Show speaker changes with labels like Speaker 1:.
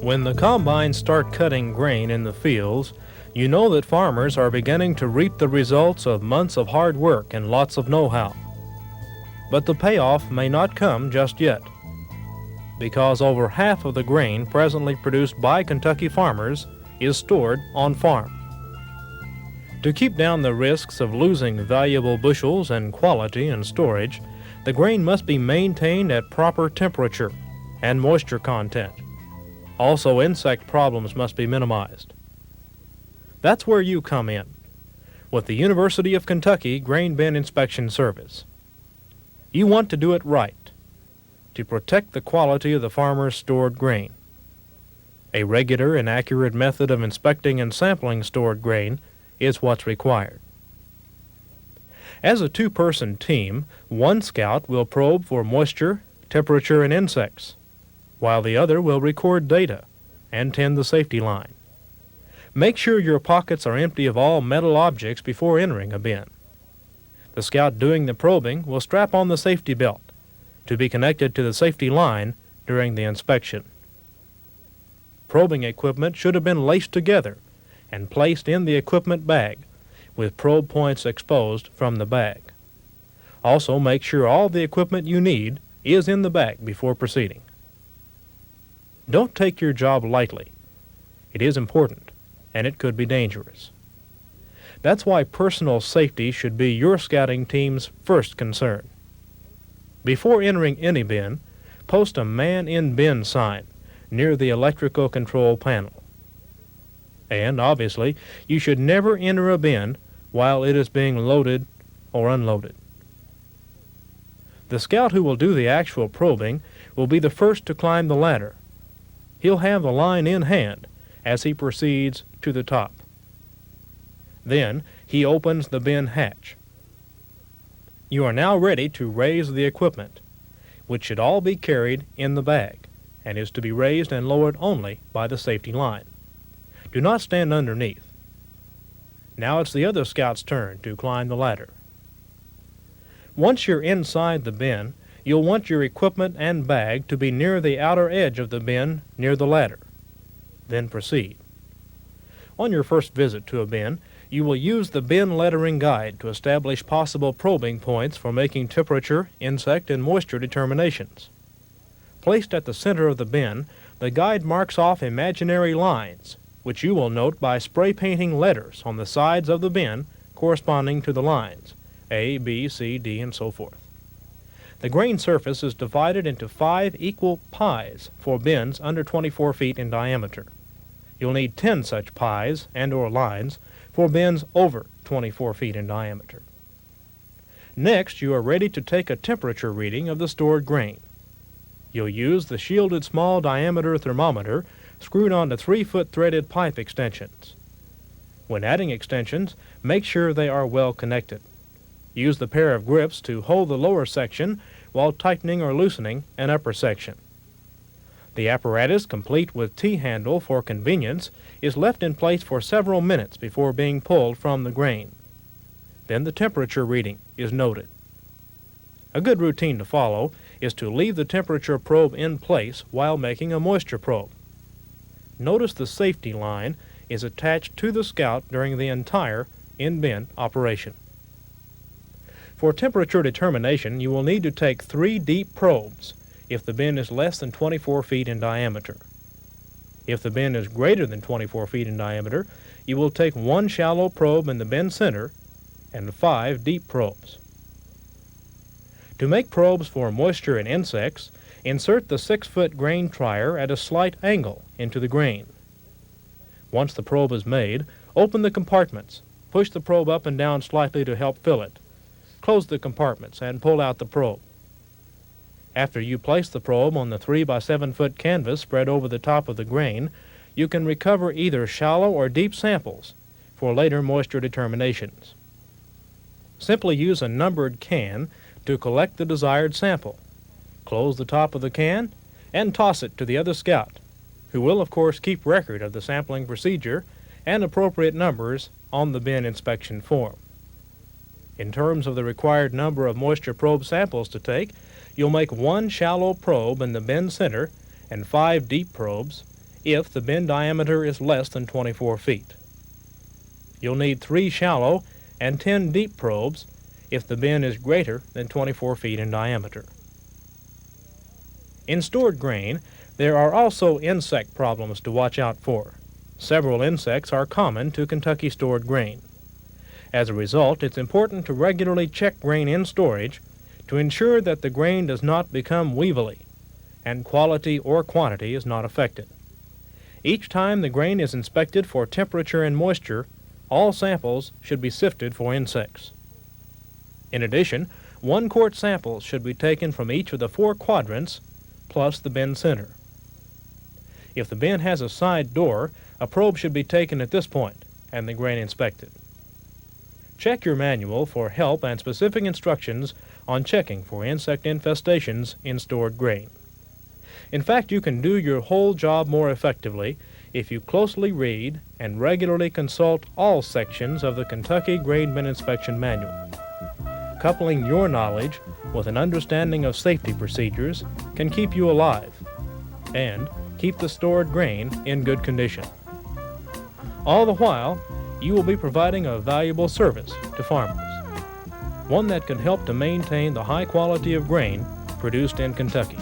Speaker 1: When the combines start cutting grain in the fields, you know that farmers are beginning to reap the results of months of hard work and lots of know-how. But the payoff may not come just yet, because over half of the grain presently produced by Kentucky farmers is stored on farm. To keep down the risks of losing valuable bushels and quality in storage, the grain must be maintained at proper temperature and moisture content. Also, insect problems must be minimized. That's where you come in, with the University of Kentucky Grain Bin Inspection Service. You want to do it right, to protect the quality of the farmer's stored grain. A regular and accurate method of inspecting and sampling stored grain is what's required. As a two-person team, one scout will probe for moisture, temperature, and insects, while the other will record data and tend the safety line. Make sure your pockets are empty of all metal objects before entering a bin. The scout doing the probing will strap on the safety belt to be connected to the safety line during the inspection. Probing equipment should have been laced together and placed in the equipment bag with probe points exposed from the bag. Also, make sure all the equipment you need is in the bag before proceeding. Don't take your job lightly. It is important, and it could be dangerous. That's why personal safety should be your scouting team's first concern. Before entering any bin, post a Man in Bin sign near the electrical control panel. And, obviously, you should never enter a bin while it is being loaded or unloaded. The scout who will do the actual probing will be the first to climb the ladder. He'll have the line in hand as he proceeds to the top. Then he opens the bin hatch. You are now ready to raise the equipment, which should all be carried in the bag and is to be raised and lowered only by the safety line. Do not stand underneath. Now it's the other scout's turn to climb the ladder. Once you're inside the bin, you'll want your equipment and bag to be near the outer edge of the bin near the ladder. Then proceed. On your first visit to a bin, you will use the bin lettering guide to establish possible probing points for making temperature, insect, and moisture determinations. Placed at the center of the bin, the guide marks off imaginary lines, which you will note by spray painting letters on the sides of the bin corresponding to the lines, A, B, C, D, and so forth. The grain surface is divided into 5 equal pies for bins under 24 feet in diameter. You'll need 10 such pies and/or lines for bins over 24 feet in diameter. Next, you are ready to take a temperature reading of the stored grain. You'll use the shielded small diameter thermometer screwed onto 3-foot threaded pipe extensions. When adding extensions, make sure they are well connected. Use the pair of grips to hold the lower section while tightening or loosening an upper section. The apparatus, complete with T-handle for convenience, is left in place for several minutes before being pulled from the grain. Then the temperature reading is noted. A good routine to follow is to leave the temperature probe in place while making a moisture probe. Notice the safety line is attached to the scout during the entire in-bin operation. For temperature determination, you will need to take 3 deep probes if the bin is less than 24 feet in diameter. If the bin is greater than 24 feet in diameter, you will take 1 shallow probe in the bin center and 5 deep probes. To make probes for moisture and insects, insert the 6-foot grain trier at a slight angle into the grain. Once the probe is made, open the compartments. Push the probe up and down slightly to help fill it. Close the compartments and pull out the probe. After you place the probe on the 3 by 7 foot canvas spread over the top of the grain, you can recover either shallow or deep samples for later moisture determinations. Simply use a numbered can to collect the desired sample. Close the top of the can and toss it to the other scout, who will of course keep record of the sampling procedure and appropriate numbers on the bin inspection form. In terms of the required number of moisture probe samples to take, you'll make 1 shallow probe in the bin center and 5 deep probes if the bin diameter is less than 24 feet. You'll need 3 shallow and 10 deep probes if the bin is greater than 24 feet in diameter. In stored grain, there are also insect problems to watch out for. Several insects are common to Kentucky stored grain. As a result, it's important to regularly check grain in storage to ensure that the grain does not become weevily and quality or quantity is not affected. Each time the grain is inspected for temperature and moisture, all samples should be sifted for insects. In addition, 1 quart samples should be taken from each of the 4 quadrants plus the bin center. If the bin has a side door, a probe should be taken at this point and the grain inspected. Check your manual for help and specific instructions on checking for insect infestations in stored grain. In fact, you can do your whole job more effectively if you closely read and regularly consult all sections of the Kentucky Grain Bin Inspection Manual. Coupling your knowledge with an understanding of safety procedures can keep you alive and keep the stored grain in good condition. All the while, you will be providing a valuable service to farmers, one that can help to maintain the high quality of grain produced in Kentucky.